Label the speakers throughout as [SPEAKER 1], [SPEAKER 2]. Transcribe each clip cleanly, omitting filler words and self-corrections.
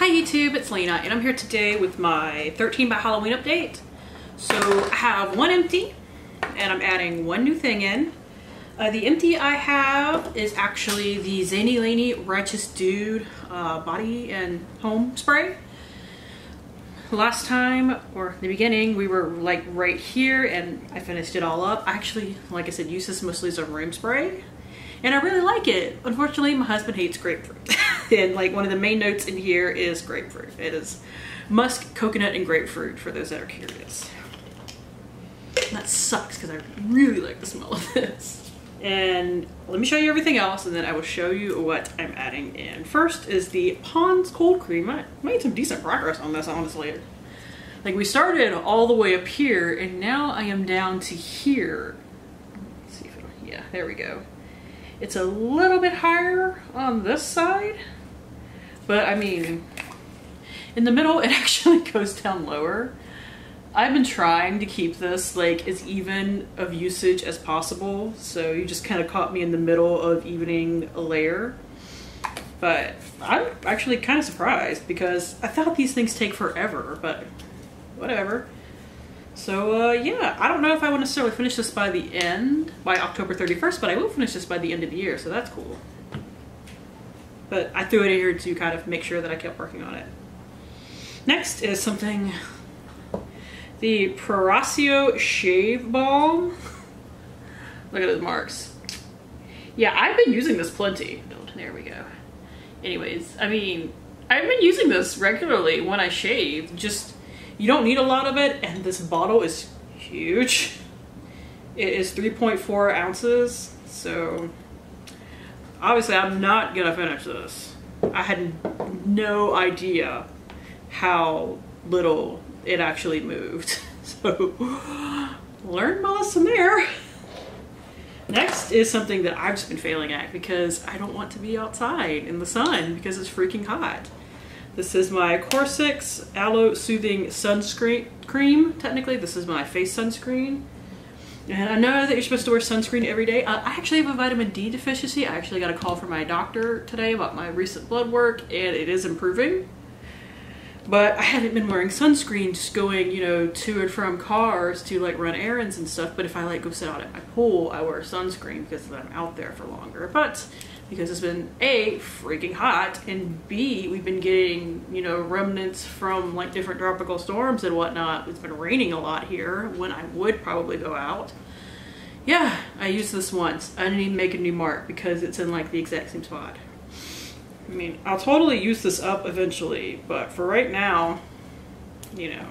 [SPEAKER 1] Hi YouTube, it's Lena, and I'm here today with my 13 by Halloween update. So I have one empty, and I'm adding one new thing in. The empty I have is actually the Zany Laney Righteous Dude body and home spray. Last time, or in the beginning, we were like right here, and I finished it all up. I actually, like I said, use this mostly as a room spray, and I really like it. Unfortunately, my husband hates grapefruit. And like one of the main notes in here is grapefruit. It is musk, coconut, and grapefruit for those that are curious. And that sucks because I really like the smell of this. And let me show you everything else, and then I will show you what I'm adding in. First is the Pond's Cold Cream. I made some decent progress on this, honestly. Like, we started all the way up here, and now I am down to here. Let's see if it'll, yeah, there we go. It's a little bit higher on this side, but I mean, in the middle, it actually goes down lower. I've been trying to keep this like as even of usage as possible, so you just kind of caught me in the middle of evening a layer. But I'm actually kind of surprised because I thought these things take forever, but whatever. So yeah, I don't know if I want to necessarily finish this by the end, by October 31st, but I will finish this by the end of the year, so that's cool. But I threw it in here to kind of make sure that I kept working on it. Next is something, the Proracio Shave Balm. Look at those marks. Yeah, I've been using this plenty. There we go. Anyways, I mean, I've been using this regularly when I shave. Just, you don't need a lot of it, and this bottle is huge. It is 3.4 ounces, so obviously I'm not gonna finish this. I had no idea how little it actually moved. So, learned my lesson there. Next is something that I've just been failing at because I don't want to be outside in the sun because it's freaking hot. This is my Core6 Aloe Soothing Sunscreen Cream. Technically, this is my face sunscreen. And I know that you're supposed to wear sunscreen every day. I actually have a vitamin D deficiency. I actually got a call from my doctor today about my recent blood work, and it is improving. But I haven't been wearing sunscreen, just going, you know, to and from cars to like run errands and stuff. But if I like go sit out at my pool, I wear sunscreen because I'm out there for longer. But because it's been A, freaking hot, and B, we've been getting, you know, remnants from like different tropical storms and whatnot. It's been raining a lot here when I would probably go out. Yeah, I used this once. I didn't even make a new mark because it's in like the exact same spot. I mean, I'll totally use this up eventually, but for right now, you know,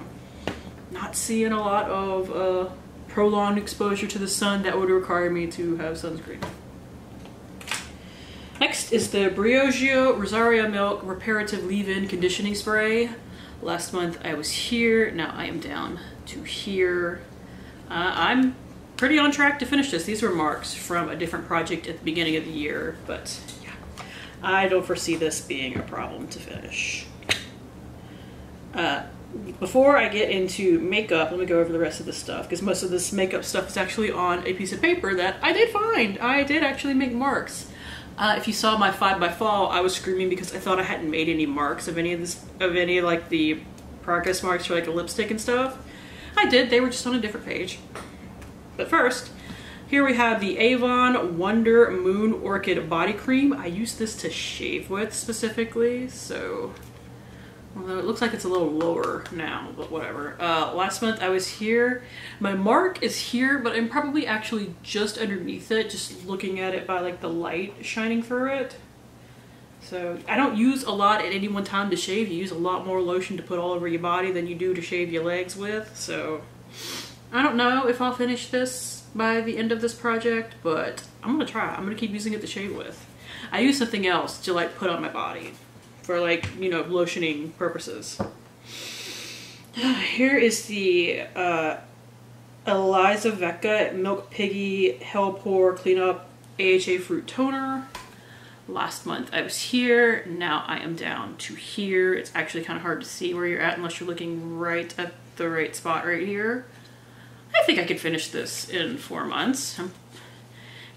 [SPEAKER 1] not seeing a lot of prolonged exposure to the sun that would require me to have sunscreen. Next is the Briogeo Rosario Milk Reparative Leave-In Conditioning Spray. Last month I was here, now I am down to here. I'm pretty on track to finish this. These were marks from a different project at the beginning of the year, but yeah, I don't foresee this being a problem to finish. Before I get into makeup, let me go over the rest of the stuff, because most of this makeup stuff is actually on a piece of paper that I did find. I did actually make marks. If you saw my 5 by fall, I was screaming because I thought I hadn't made any marks of any of this, like the progress marks for like a lipstick and stuff. I did, they were just on a different page. But first, here we have the Avon Wonder Moon Orchid Body Cream. I use this to shave with specifically, so although it looks like it's a little lower now, but whatever. Last month I was here. My mark is here, but I'm probably actually just underneath it, just looking at it by like the light shining through it. So I don't use a lot at any one time to shave. You use a lot more lotion to put all over your body than you do to shave your legs with. So I don't know if I'll finish this by the end of this project, but I'm gonna try. I'm gonna keep using it to shave with. I use something else to like put on my body for like, you know, lotioning purposes. Here is the Eliza Vecca Milk Piggy Hell Pour Clean Up AHA Fruit Toner. Last month I was here, now I am down to here. It's actually kind of hard to see where you're at unless you're looking right at the right spot right here. I think I could finish this in 4 months. If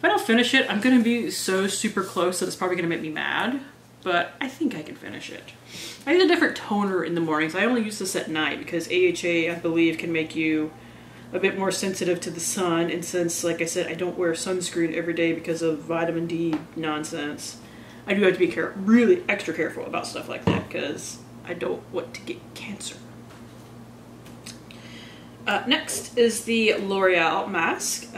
[SPEAKER 1] I don't finish it, I'm gonna be so super close that it's probably gonna make me mad. but I think I can finish it. I use a different toner in the mornings. I only use this at night because AHA, I believe, can make you a bit more sensitive to the sun, and since, like I said, I don't wear sunscreen every day because of vitamin D nonsense, I do have to be really extra careful about stuff like that because I don't want to get cancer. Next is the L'Oreal mask.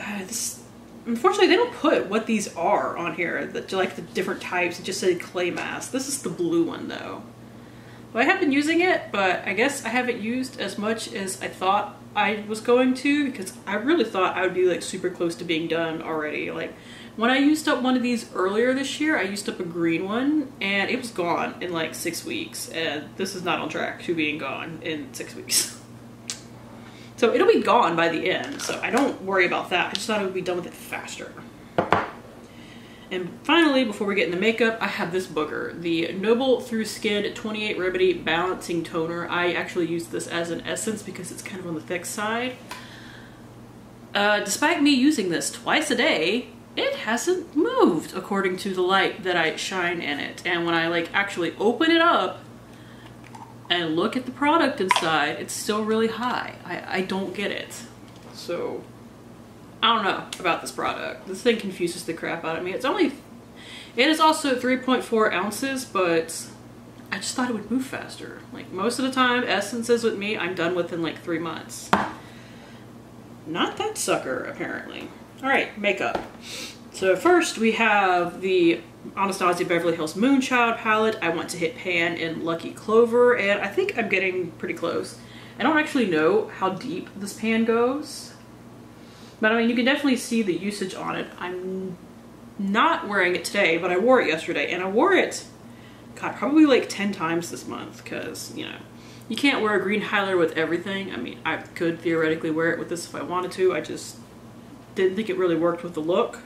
[SPEAKER 1] Unfortunately, they don't put what these are on here, like the different types. It just said clay mask. This is the blue one though. Well, I have been using it, but I guess I haven't used as much as I thought I was going to, because I really thought I would be like super close to being done already. Like when I used up one of these earlier this year, I used up a green one and it was gone in like 6 weeks, and this is not on track to being gone in 6 weeks. So it'll be gone by the end, so I don't worry about that. I just thought I would be done with it faster. And finally, before we get into makeup, I have this booger, the Noble Through Skin 28 Remedy Balancing Toner. I actually use this as an essence because it's kind of on the thick side. Despite me using this twice a day, it hasn't moved according to the light that I shine in it. And when I like actually open it up and look at the product inside, it's still really high. I don't get it. So I don't know about this product. This thing confuses the crap out of me. It is also 3.4 ounces, but I just thought it would move faster. Like most of the time, essences with me, I'm done within like 3 months. Not that sucker, apparently. All right, makeup. So first we have the Anastasia Beverly Hills Moonchild palette. I want to hit pan in Lucky Clover, and I think I'm getting pretty close. I don't actually know how deep this pan goes, but I mean, you can definitely see the usage on it. I'm not wearing it today, but I wore it yesterday, and I wore it, God, probably like 10 times this month, because, you know, you can't wear a green highlighter with everything. I mean, I could theoretically wear it with this if I wanted to. I just didn't think it really worked with the look.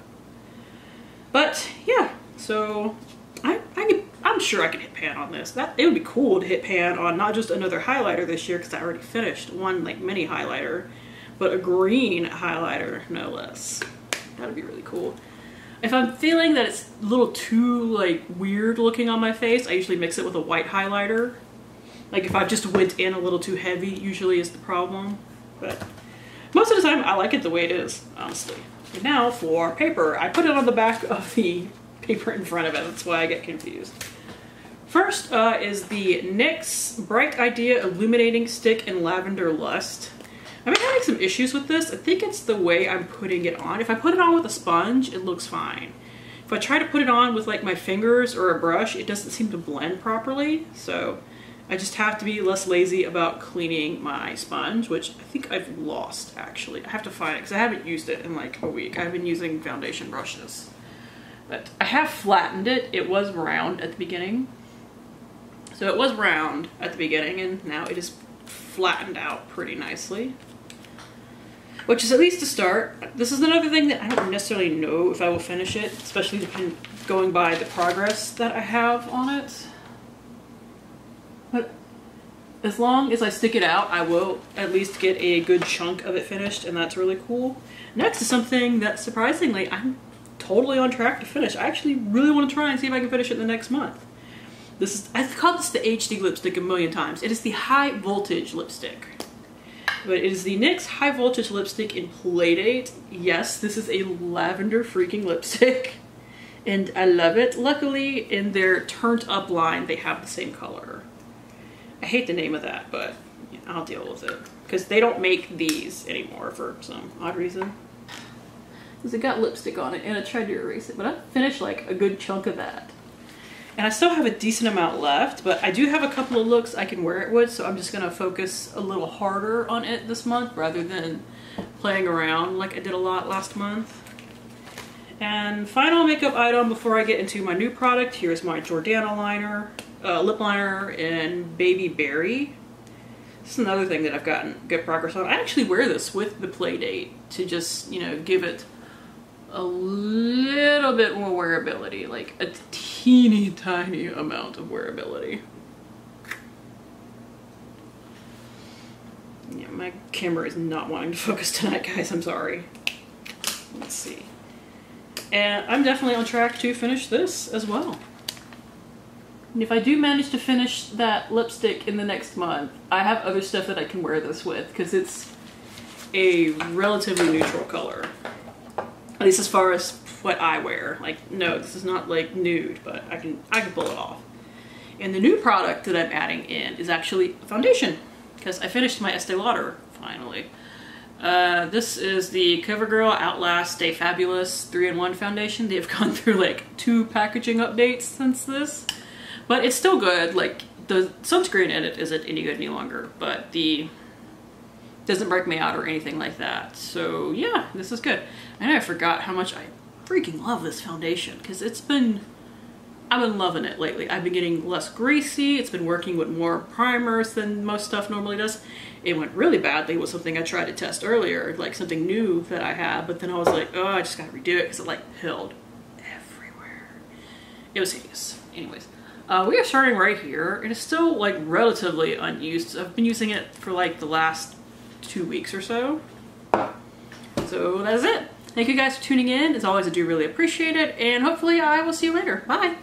[SPEAKER 1] But yeah, so I'm sure I could hit pan on this. It would be cool to hit pan on not just another highlighter this year, because I already finished one like mini highlighter, but a green highlighter, no less. That'd be really cool. If I'm feeling that it's a little too like weird looking on my face, I usually mix it with a white highlighter. Like if I just went in a little too heavy, usually is the problem. But most of the time I like it the way it is, honestly. And now for paper. I put it on the back of the paper in front of it. That's why I get confused. First is the NYX Bright Idea Illuminating Stick in Lavender Lust. I've been having some issues with this. I think it's the way I'm putting it on. If I put it on with a sponge, it looks fine. If I try to put it on with like my fingers or a brush, it doesn't seem to blend properly. So I just have to be less lazy about cleaning my sponge, which I think I've lost actually. I have to find it because I haven't used it in like a week. I've been using foundation brushes. But I have flattened it. It was round at the beginning. So it was round at the beginning, and now it is flattened out pretty nicely, which is at least a start. This is another thing that I don't necessarily know if I will finish it, especially going by the progress that I have on it. But as long as I stick it out, I will at least get a good chunk of it finished, and that's really cool. Next is something that surprisingly I'm totally on track to finish. I actually really want to try and see if I can finish it in the next month. I've called this the HD lipstick a million times. It is the High Voltage lipstick. But it is the NYX High Voltage lipstick in Playdate. Yes, this is a lavender freaking lipstick, and I love it. Luckily, in their turned up line, they have the same color. I hate the name of that, but yeah, I'll deal with it. Because they don't make these anymore for some odd reason. Because it got lipstick on it, and I tried to erase it, but I finished like a good chunk of that. And I still have a decent amount left, but I do have a couple of looks I can wear it with, so I'm just going to focus a little harder on it this month rather than playing around like I did a lot last month. And final makeup item before I get into my new product, here's my Jordana liner, lip liner in Baby Berry. This is another thing that I've gotten good progress on. I actually wear this with the Playdate to just, you know, give it a little bit more wearability, like a teeny tiny amount of wearability. Yeah, my camera is not wanting to focus tonight, guys. I'm sorry. Let's see. And I'm definitely on track to finish this as well. And if I do manage to finish that lipstick in the next month, I have other stuff that I can wear this with because it's a relatively neutral color. At least as far as what I wear. Like, no, this is not like nude, but I can pull it off. And the new product that I'm adding in is actually foundation because I finished my Estee Lauder finally. This is the CoverGirl Outlast Stay Fabulous 3-in-1 foundation. They've gone through like 2 packaging updates since this, but it's still good. Like, the sunscreen in it isn't any good any longer, but doesn't break me out or anything like that. So yeah, this is good. I know I forgot how much I freaking love this foundation because I've been loving it lately. I've been getting less greasy. It's been working with more primers than most stuff normally does. It went really badly with something I tried to test earlier, like something new that I had, but then I was like, oh, I just gotta redo it because it like peeled everywhere. It was hideous. Anyways, we are starting right here. It is still like relatively unused. I've been using it for like the last 2 weeks or so. So that is it. Thank you guys for tuning in. As always, I do really appreciate it, and hopefully I will see you later. Bye!